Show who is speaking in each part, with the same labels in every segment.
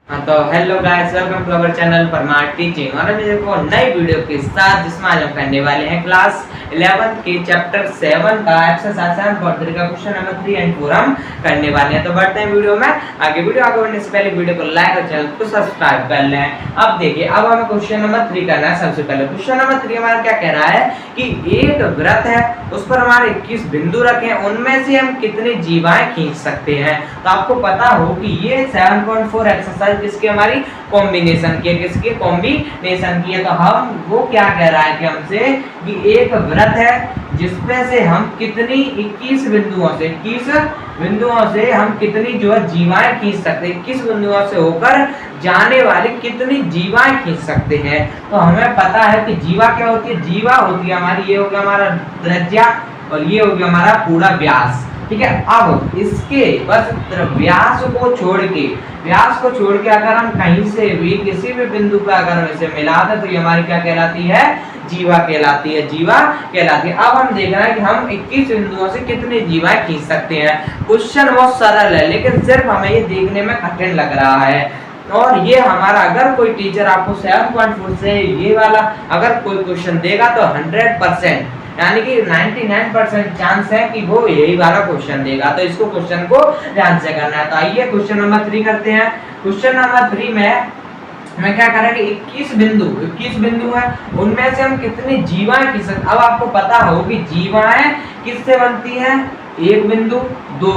Speaker 1: हाँ तो hello guys, welcome to our channel Parmar teaching. और अभी देखो नई वीडियो के साथ जिसमें आज हम करने वाले हैं क्लास 11 के चैप्टर 7 का एक्सरसाइज 7.3 का क्वेश्चन नंबर 3 एंड 4 हम करने वाले हैं। तो बढ़ते हैं वीडियो में आगे। वीडियो आगे बढ़ने से पहले वीडियो को लाइक और चैनल को सब्सक्राइब कर लें। अब देखिए, अब हमें क्वेश्चन नंबर 3 करना है। सबसे पहले क्वेश्चन नंबर 3 हमारा क्या कह रहा है कि एक वृत्त है, उस पर हमारे 21 बिंदु रखे हैं, उनमें से हम कितनी जीवाएं खींच सकते हैं। तो आपको पता हो कि ये 7.4 एक्सरसाइज किसकी हमारी कॉम्बिनेशन की है, किसकी कॉम्बिनेशन की है। तो हम वो क्या कह रहा है कि हमसे कि एक वृत्त है जिसमें से हम कितनी 21 बिंदुओं से हम कितनी जो है जीवाएं खींच सकते हैं, 21 बिंदुओं से होकर जाने वाली कितनी जीवाएं खींच सकते हैं। तो हमें पता है कि जीवा क्या होती है। जीवा होती है हमारी, ये हो गया हमारा त्रिज्या और ये हो गया हमारा पूरा व्यास। ठीक है, अब इसके बस व्यास को छोड़ के अगर हम कहीं से भी किसी भी बिंदु पर अगर हम इसे मिला दें तो ये हमारी क्या कहलाती है, जीवा कहलाती है। अब हम देख रहे हैं कि हम 21 बिंदुओं से कितने जीवाएं खींच सकते हैं। क्वेश्चन बहुत सरल है लेकिन सिर्फ हमें ये देखने में कठिन लग रहा है। और ये हमारा अगर कोई टीचर आपको 7.4 से ये वाला अगर कोई क्वेश्चन देगा तो 100% यानी कि 99% चांस है कि वो यही वाला क्वेश्चन देगा। तो इसको क्वेश्चन को ध्यान से करना है। तो आइए क्वेश्चन नंबर 3 करते हैं। क्वेश्चन नंबर 3 में हमें क्या करें कि 21 बिंदु है, उनमें से हम कितनी जीवाएं खींच सकते। अब आपको पता हो कि जीवाएं किससे बनती हैं, एक बिंदु, दो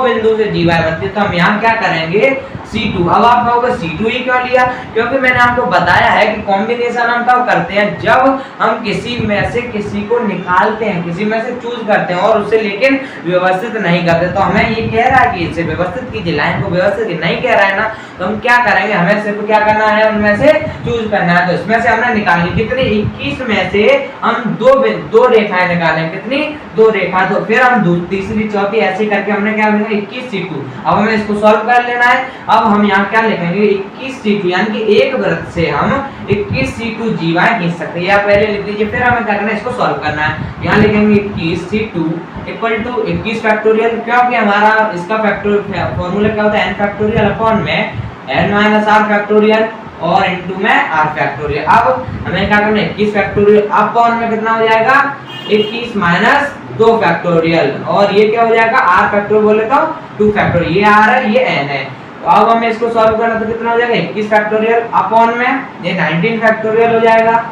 Speaker 1: बिंदु से जीवाएं बनती है। तो हम यहाँ क्या करेंगे, C2। अब आप कहोगे C2 ही क्यों लिया, क्योंकि मैंने आपको बताया है कि कॉम्बिनेशन हम तब करते हैं जब हम किसी में से किसी को निकालते हैं, किसी में से चूज करते हैं और उसे लेकिन व्यवस्थित नहीं करते। तो हमें ये कह रहा है कि इसे व्यवस्थित कीजिए, लाइन को व्यवस्थित नहीं कह रहा है ना, तो हम क्या करेंगे, हमें सिर्फ क्या करना है, उनमें से चूज करना है। तो इसमें से हमने निकाली कितनी, 21 में से हम दो रेखाएं निकालें, कितनी, 2 रेखा। तो फिर हम तीसरी चौथी ऐसे करके हमने क्या लिखा, 21 C2। अब हमें इसको सॉल्व कर लेना है। अब हम यहाँ क्या लिखेंगे, 21 C2 यानी कि एक वृत्त से हम 21 C2 जीवाएं खींच सकते हैं। या पहले लिख लीजिए, फिर हमें क्या करना है, इसको सॉल्व करना है। यहाँ लिखेंगे 21 C2 इक्वल टू 21 फैक्टोरियल, क्योंकि हमारा इसका फॉर्मूला क्या होता है, n फैक्टोरियल अपॉन में n माइनस r फैक्टोरियल और इनटू में r फैक्टोरियल। अब हमें क्या करना है, 21 फैक्टोरियल अपॉन में कितना हो जाएगा, 21 माइनस 2 फैक्टोरियल, और ये क्या हो जाएगा, r फैक्टोरियल बोले तो 2 फैक्टोरियल, ये r है ये n है। तो अब हमें इसको सॉल्व करना तो कितना हो जाएगा, 21 फैक्टोरियल अपॉन में ये 19 फैक्टोरियल हो जाएगा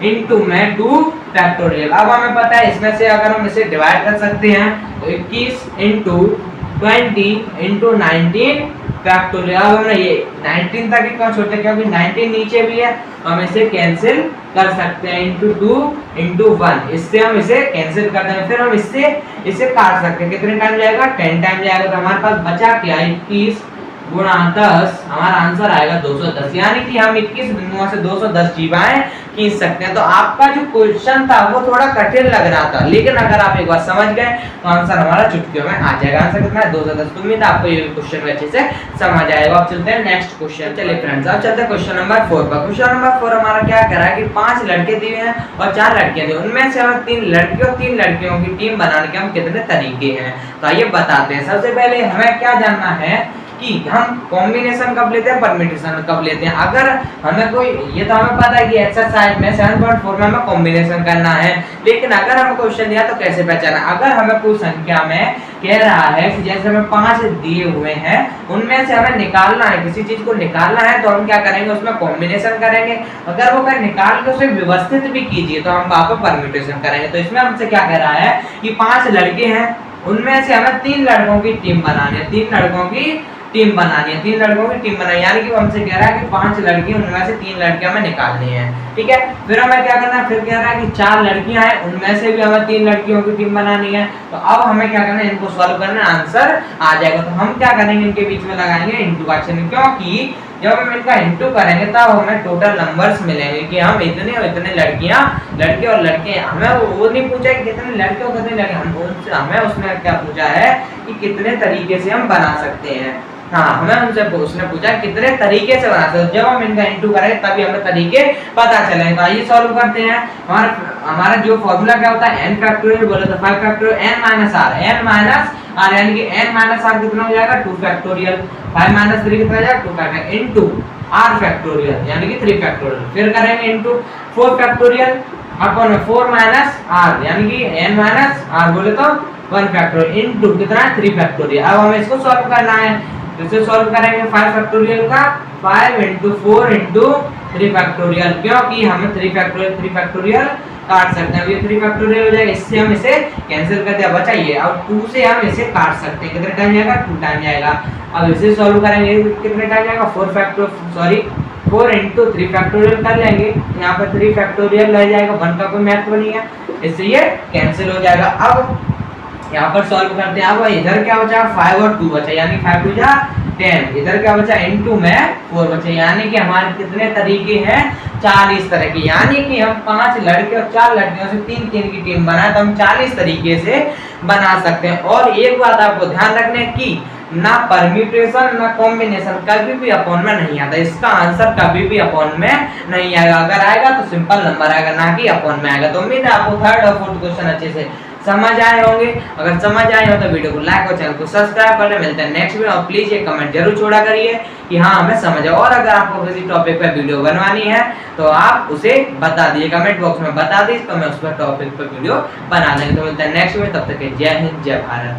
Speaker 1: इनटू में 2 फैक्टोरियल। अब हमें पता है इसमें से अगर हम इसे डिवाइड कर सकते हैं तो 21 इनटू 20 इनटू 19 फैक्टोरियल। अब हमने ये 19 तक ही क्यों छोड़ते, क्योंकि 19 नीचे भी है, तो हम इसे कैंसिल कर सकते हैं इनटू 2 इनटू 1, इससे हम इसे कैंसिल कर देंगे। फिर हम इसे काट सकते हैं, कितने टाइम जाएगा, 10 टाइम जाएगा। तो हमारे पास बचा क्या, 21 गुणा 10, हमारा आंसर आएगा 210। यानी कि हम 21 बिंदुओं से 210 जीवाएं खींच सकते हैं। तो आपका जो क्वेश्चन था वो थोड़ा कठिन लग रहा था, लेकिन अगर आप एक बार समझ गए तो आंसर हमारा चुटकियों में आ जाएगा। आंसर कितना है, 210। तो उम्मीद है आपको ये क्वेश्चन अच्छे से समझ आएगा। अब चलते हैं नेक्स्ट क्वेश्चन। चलिए फ्रेंड्स, अब चलते हैं क्वेश्चन नंबर 4 पर। क्वेश्चन नंबर 4 हमारा क्या कह रहा है कि 5 लड़के दिए हैं और 4 लड़कियां दी, उनमें से हमें 3 लड़के और 3 लड़कियों की टीम बनाने के हम कितने तरीके हैं। तो आइए बताते हैं। सबसे पहले हमें क्या जानना है कि हम कॉम्बिनेशन कब लेते हैं, परम्यूटेशन कब लेते हैं। अगर हमें कोई, ये तो हमें पता है कि एक्सरसाइज में 7.4 में हमें कॉम्बिनेशन करना है, लेकिन अगर हमें क्वेश्चन दिया तो कैसे पहचाना। अगर हमें कोई संख्या में कह रहा है कि जैसे हमें 5 दिए हुए हैं, उनमें से हमें निकालना है, किसी चीज को निकालना है, तो हम क्या करेंगे, उसमें कॉम्बिनेशन करेंगे। अगर वो कहीं निकाल के उसे व्यवस्थित भी कीजिए तो हम वहां पर परम्यूटेशन करेंगे। तो इसमें हमसे क्या कह रहा है कि 5 लड़के हैं, उनमें से हमें 3 लड़कों की टीम बनानी है, 3 लड़कों की टीम बनानी है, यानी कि वो हमसे कह रहा है कि 5 लड़की, उनमें से 3 लड़कियां हमें निकालनी है। ठीक है, फिर हमें क्या करना है, फिर कह रहा है कि 4 लड़कियां हैं, उनमें से भी हमें 3 लड़कियों की टीम बनानी है। तो अब हमें क्या करना है, इनको सॉल्व करना, आंसर आ जाएगा। तो हम क्या करेंगे, इनके बीच में लगाएंगे इंटू का चिन्ह, क्योंकि जब हम इनका इंटू करेंगे तब हमें टोटल नंबर्स मिलेंगे कि हम इतने और इतने लड़के और लड़के। हमें वो नहीं पूछा कि कितने लड़के और कितने लड़के, हमें उसने क्या पूछा है कि कितने तरीके से हम बना सकते हैं। हाँ, हमें उनसे उसने पूछा कितने तरीके से बना सकते हैं। जब हम इनका इंटू करें तभी हमें तरीके पता चलेंगे। तो आइए सॉल्व करते हैं। हमारा जो फॉर्मूला क्या होता है, n फैक्टोरियल बोले तो 5 factorial n minus r, n minus r यानी कि n माइनस r कितना हो जाएगा 2 फैक्टोरियल, 5 माइनस 3 कितना हो जाएगा 2 फैक्टोरियल इनटू r फैक्टोरियल यानी कि 3 फैक्टोरियल, फिर करेंगे into 4 factorial upon 4 minus r यानी कि n माइनस r बोले तो 1 फैक्टोरियल इनटू कितना 3 फैक्टोरियल। अब हमें इसको सॉल्व करना है, तो इसे सॉल्व करेंगे 5 फैक्टोरियल का 5 into 4 into 3 फैक्टोरियल, क्योंकि हम 3 फैक्टोरियल काट सकते हैं। अब ये 3 फैक्टोरियल हो जाएगा, इससे हम इसे कैंसिल कर दिया, बचा ये। अब 2 से हम इसे काट सकते हैं, कितने टाइम जाएगा 2 टाइम जाएगा। अब इसे सॉल्व करेंगे कितने टाइम जाएगा 4 into 3 फैक्टोरियल कर लेंगे, यहाँ पर 3 फैक्टोरियल रह जाएगा, 1 का कोई महत्व नहीं है, इससे ये कैंसिल हो जाएगा। अब यहाँ पर सॉल्व करते हैं, अब इधर क्या बचा 5 और 2 बचा यानी 5 2 जा 10, इधर क्या बचा इनटू में 4 बचा, यानी कि हमारे कितने तरीके हैं 40 तरह के, यानी कि हम 5 लड़के और 4 लड़कियों से 3-3 की टीम बनाए तो हम 40 तरीके से बना सकते हैं। और एक बात आपको ध्यान रखने की, ना परम्यूटेशन ना कॉम्बिनेशन कभी भी अपॉन में नहीं आता, इसका आंसर कभी भी अपॉन में नहीं आएगा, अगर आएगा तो सिंपल नंबर आएगा ना कि अपॉन में आएगा। तो उम्मीद है आपको थर्ड और फोर्थ क्वेश्चन अच्छे से समझ आए होंगे। अगर समझ आए हो तो वीडियो को लाइक और चैनल को सब्सक्राइब कर ले। मिलते हैं नेक्स्ट वीडियो, और प्लीज ये कमेंट जरूर छोड़ा करिए कि हाँ हमें समझ आया। और अगर आपको किसी टॉपिक पर वीडियो बनवानी है तो आप उसे बता दिए, कमेंट बॉक्स में बता दीजिए, तो मैं उस पर टॉपिक पर वीडियो बना देंगे। तो मिलते हैं नेक्स्ट वीडियो, तब तक जय हिंद जय भारत।